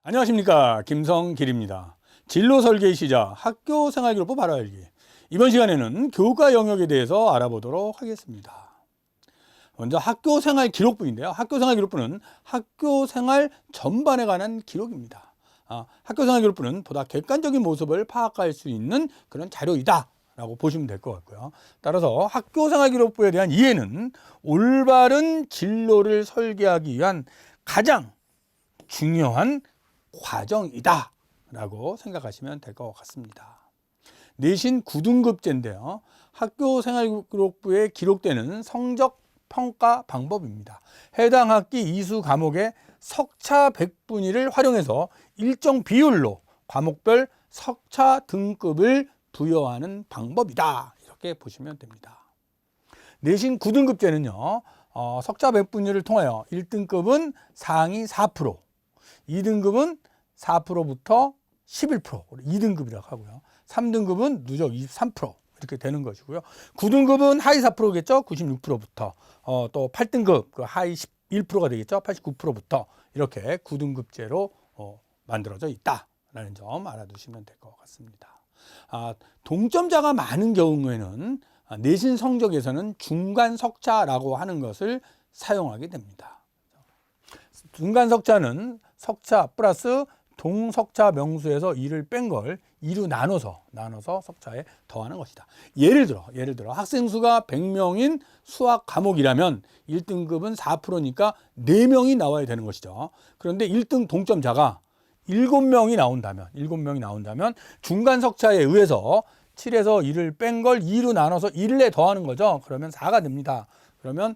안녕하십니까, 김성길입니다. 진로 설계 시작 학교 생활기록부 바로 알기. 이번 시간에는 교과 영역에 대해서 알아보도록 하겠습니다. 먼저 학교 생활 기록부인데요. 학교 생활 기록부는 학교 생활 전반에 관한 기록입니다. 학교 생활 기록부는 보다 객관적인 모습을 파악할 수 있는 그런 자료이다 라고 보시면 될 것 같고요. 따라서 학교 생활 기록부에 대한 이해는 올바른 진로를 설계하기 위한 가장 중요한 과정이다 라고 생각하시면 될 것 같습니다. 내신 9등급제인데요. 학교 생활기록부에 기록되는 성적 평가 방법입니다. 해당 학기 이수 과목의 석차 백분위를 활용해서 일정 비율로 과목별 석차 등급을 부여하는 방법이다, 이렇게 보시면 됩니다. 내신 9등급제는요, 석차 백분위를 통하여 1등급은 상위 4%, 2등급은 4%부터 11%, 2등급이라고 하고요. 3등급은 누적 23% 이렇게 되는 것이고요. 9등급은 하위 4%겠죠. 96%부터 또 8등급 그 하위 11%가 되겠죠. 89%부터 이렇게 9등급제로 만들어져 있다라는 점 알아두시면 될 것 같습니다. 동점자가 많은 경우에는 내신 성적에서는 중간 석차라고 하는 것을 사용하게 됩니다. 중간 석차는 석차 플러스 동석차 명수에서 2를 뺀 걸 2로 나눠서 석차에 더하는 것이다. 예를 들어 학생 수가 100명인 수학 과목이라면 1등급은 4%니까 4명이 나와야 되는 것이죠. 그런데 1등 동점자가 7명이 나온다면 중간 석차에 의해서 7에서 2를 뺀 걸 2로 나눠서 1에 더하는 거죠. 그러면 4가 됩니다. 그러면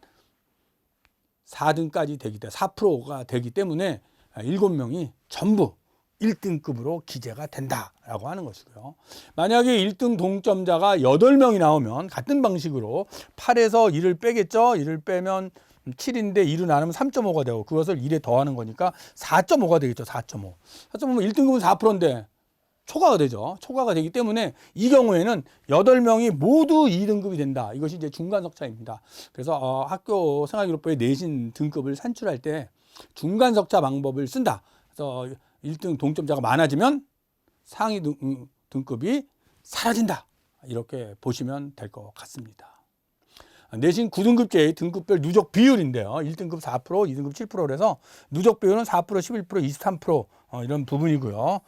4등까지 되기 때문에 4%가 되기 때문에 7명이 전부 1등급으로 기재가 된다라고 하는 것이고요. 만약에 1등 동점자가 8명이 나오면 같은 방식으로 8에서 2를 빼겠죠. 2를 빼면 7인데 2로 나누면 3.5가 되고 그것을 1에 더하는 거니까 4.5가 되겠죠. 4.5. 4.5면 1등급은 4%인데 초과가 되죠. 초과가 되기 때문에 이 경우에는 8명이 모두 2등급이 된다. 이것이 이제 중간석차입니다. 그래서 학교 생활기록부의 내신 등급을 산출할 때 중간석차 방법을 쓴다. 그래서 1등 동점자가 많아지면 상위 등급이 사라진다. 이렇게 보시면 될 것 같습니다. 내신 9등급제의 등급별 누적 비율인데요. 1등급 4%, 2등급 7%그래서 누적 비율은 4%, 11%, 23% 이런 부분이고요.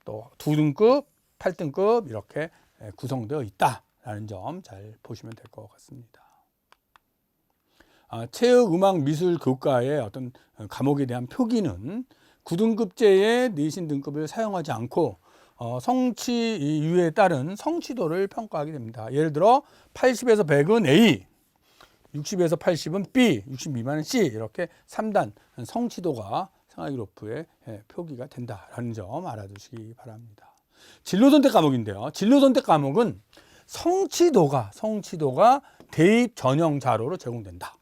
또 2등급, 8등급 이렇게 구성되어 있다라는 점 잘 보시면 될 것 같습니다. 체육, 음악, 미술 교과의 어떤 과목에 대한 표기는 9등급제의 내신 등급을 사용하지 않고 성취유에 따른 성취도를 평가하게 됩니다. 예를 들어 80에서 100은 A, 60에서 80은 B, 60 미만은 C 이렇게 3단 성취도가 생활기록부에 표기가 된다라는 점 알아두시기 바랍니다. 진로선택 과목인데요. 진로선택 과목은 성취도가 대입 전형 자료로 제공된다.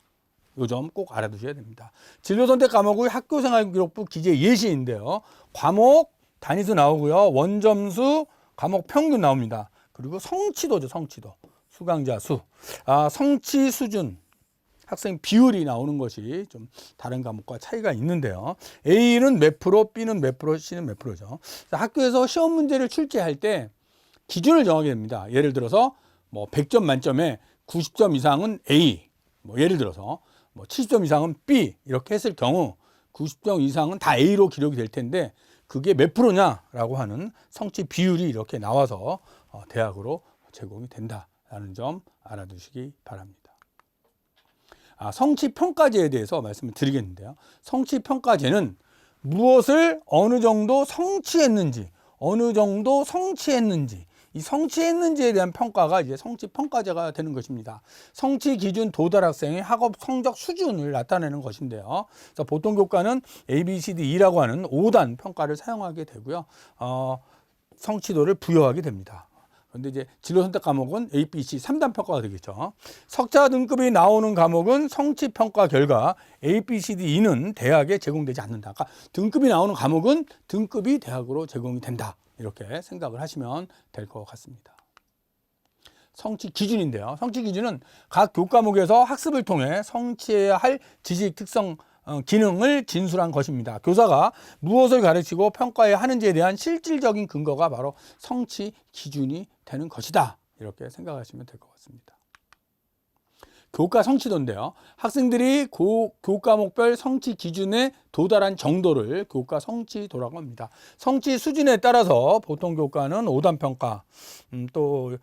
이 점 꼭 알아두셔야 됩니다. 진로선택 과목의 학교생활기록부 기재 예시인데요. 과목 단위수 나오고요. 원점수, 과목 평균 나옵니다. 그리고 성취도죠. 성취도. 수강자 수. 성취 수준. 학생 비율이 나오는 것이 좀 다른 과목과 차이가 있는데요. A는 몇 프로, B는 몇 프로, C는 몇 프로죠. 학교에서 시험 문제를 출제할 때 기준을 정하게 됩니다. 예를 들어서 100점 만점에 90점 이상은 A, 예를 들어서 70점 이상은 B 이렇게 했을 경우 90점 이상은 다 A로 기록이 될 텐데 그게 몇 프로냐라고 하는 성취 비율이 이렇게 나와서 대학으로 제공이 된다라는 점 알아두시기 바랍니다. 성취평가제에 대해서 말씀을 드리겠는데요. 성취평가제는 무엇을 어느 정도 성취했는지, 이 성취했는지에 대한 평가가 이제 성취평가제가 되는 것입니다. 성취 기준 도달 학생의 학업 성적 수준을 나타내는 것인데요. 그래서 보통 교과는 A, B, C, D라고 하는 5단 평가를 사용하게 되고요. 성취도를 부여하게 됩니다. 그런데 이제 진로선택 과목은 A, B, C 3단 평가가 되겠죠. 석차 등급이 나오는 과목은 성취 평가 결과 A, B, C, D, E는 대학에 제공되지 않는다. 그러니까 등급이 나오는 과목은 등급이 대학으로 제공이 된다. 이렇게 생각을 하시면 될 것 같습니다. 성취 기준인데요. 성취 기준은 각 교과목에서 학습을 통해 성취해야 할 지식 특성 기능을 진술한 것입니다. 교사가 무엇을 가르치고 평가해야 하는지에 대한 실질적인 근거가 바로 성취 기준이 되는 것이다. 이렇게 생각하시면 될 것 같습니다. 교과 성취도인데요. 학생들이 교과목별 성취 기준에 도달한 정도를 교과 성취도라고 합니다. 성취 수준에 따라서 보통 교과는 5단 평가, 또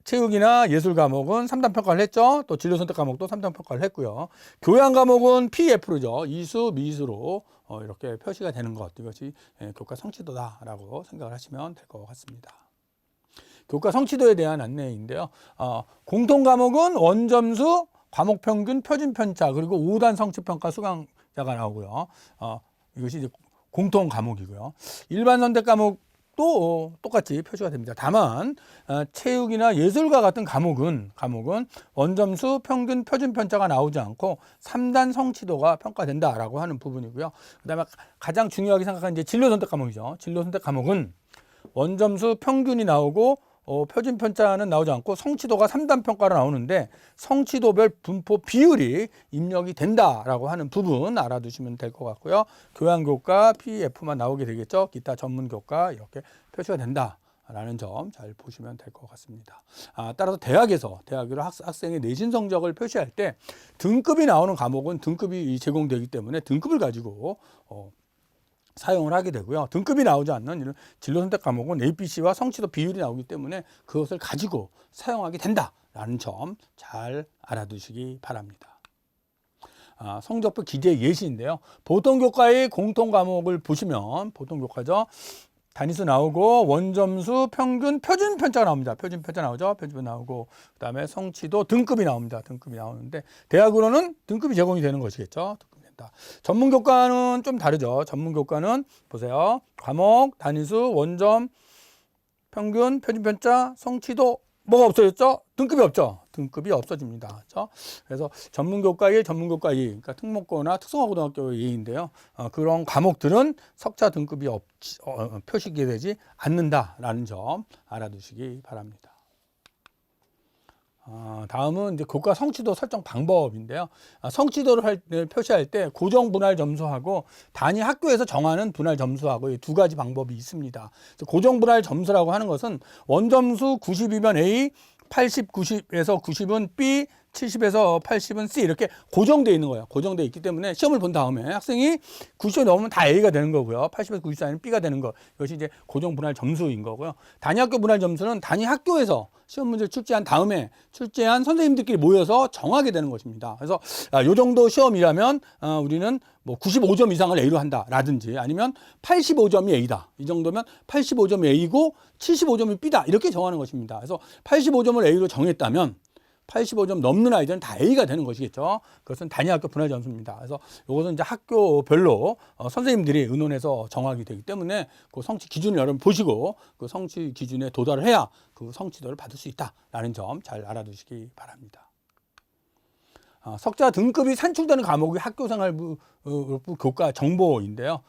체육이나 예술 과목은 3단 평가를 했죠. 또 진로 선택 과목도 3단 평가를 했고요. 교양 과목은 PF로죠. 이수, 미수로 이렇게 표시가 되는 것. 이것이 교과 성취도다라고 생각을 하시면 될 것 같습니다. 교과 성취도에 대한 안내인데요. 공통 과목은 원점수, 과목 평균, 표준 편차, 그리고 5단 성취 평가 수강자가 나오고요. 이것이 이제 공통 과목이고요. 일반 선택 과목도 똑같이 표시가 됩니다. 다만 체육이나 예술과 같은 과목은 원점수, 평균, 표준 편차가 나오지 않고 3단 성취도가 평가된다라고 하는 부분이고요. 그다음에 가장 중요하게 생각하는 이제 진로 선택 과목이죠. 진로 선택 과목은 원점수 평균이 나오고 표준 편차는 나오지 않고 성취도가 3단 평가로 나오는데 성취도별 분포 비율이 입력이 된다라고 하는 부분 알아두시면 될 것 같고요. 교양교과 PF만 나오게 되겠죠. 기타 전문교과 이렇게 표시가 된다라는 점 잘 보시면 될 것 같습니다. 따라서 대학으로 학생의 내신 성적을 표시할 때 등급이 나오는 과목은 등급이 제공되기 때문에 등급을 가지고 사용을 하게 되고요. 등급이 나오지 않는 이런 진로 선택 과목은 APC와 성취도 비율이 나오기 때문에 그것을 가지고 사용하게 된다라는 점 잘 알아두시기 바랍니다. 성적표 기재 예시인데요. 보통 교과의 공통 과목을 보시면 보통 교과죠. 단위수 나오고 원점수, 평균, 표준 편차가 나옵니다. 표준 편차 나오죠. 표준 편차 나오고 그다음에 성취도 등급이 나옵니다. 등급이 나오는데 대학으로는 등급이 제공이 되는 것이겠죠. 전문교과는 좀 다르죠. 전문교과는 보세요. 과목, 단위수, 원점, 평균, 표준편차, 성취도 뭐가 없어졌죠? 등급이 없죠. 등급이 없어집니다. 그렇죠? 그래서 전문교과의 전문교과 예의, 그러니까 특목고나 특성화고등학교 예의인데요. 그런 과목들은 석차 등급이 표시되지 않는다라는 점 알아두시기 바랍니다. 다음은 이제 교과 성취도 설정 방법인데요. 성취도를 표시할 때 고정 분할 점수하고 단위 학교에서 정하는 분할 점수하고 이 두 가지 방법이 있습니다. 고정 분할 점수라고 하는 것은 원점수 90이면 A, 80, 90에서 90은 B, 70에서 80은 C 이렇게 고정되어 있는 거예요. 고정되어 있기 때문에 시험을 본 다음에 학생이 90이 넘으면 다 A가 되는 거고요. 80에서 90 사이는 B가 되는 거. 이것이 이제 고정 분할 점수인 거고요. 단위 학교 분할 점수는 단위 학교에서 시험 문제를 출제한 다음에 출제한 선생님들끼리 모여서 정하게 되는 것입니다. 그래서 이 정도 시험이라면 우리는 뭐 95점 이상을 A로 한다라든지 아니면 85점이 A다. 이 정도면 85점이 A고 75점이 B다. 이렇게 정하는 것입니다. 그래서 85점을 A로 정했다면 85점 넘는 아이들은 다 A가 되는 것이겠죠. 그것은 단위학교 분할 점수입니다. 그래서 이것은 이제 학교별로 선생님들이 의논해서 정하게 되기 때문에 그 성취 기준을 여러분 보시고 그 성취 기준에 도달을 해야 그 성취도를 받을 수 있다라는 점 잘 알아두시기 바랍니다. 석자 등급이 산출되는 과목이 학교생활부 교과 정보인데요.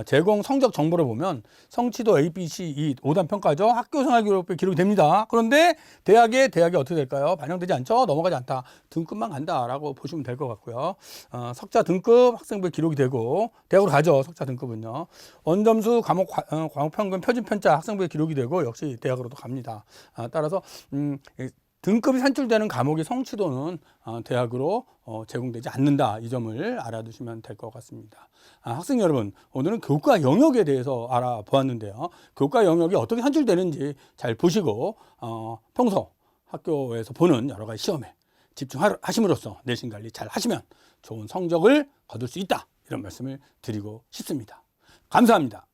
제공 성적 정보를 보면 성취도 ABCE 5단 평가죠. 학교생활기록부에 기록이 됩니다. 그런데 대학에 어떻게 될까요? 반영되지 않죠. 넘어가지 않다. 등급만 간다라고 보시면 될 것 같고요. 석자 등급 학생부에 기록이 되고 대학으로 가죠. 석자 등급은요. 원점수 과목 평균 표준 편차 학생부에 기록이 되고 역시 대학으로도 갑니다. 따라서 등급이 산출되는 과목의 성취도는 대학으로 제공되지 않는다. 이 점을 알아두시면 될 것 같습니다. 학생 여러분, 오늘은 교과 영역에 대해서 알아보았는데요. 교과 영역이 어떻게 산출되는지 잘 보시고 평소 학교에서 보는 여러 가지 시험에 집중하심으로써 내신 관리 잘 하시면 좋은 성적을 거둘 수 있다. 이런 말씀을 드리고 싶습니다. 감사합니다.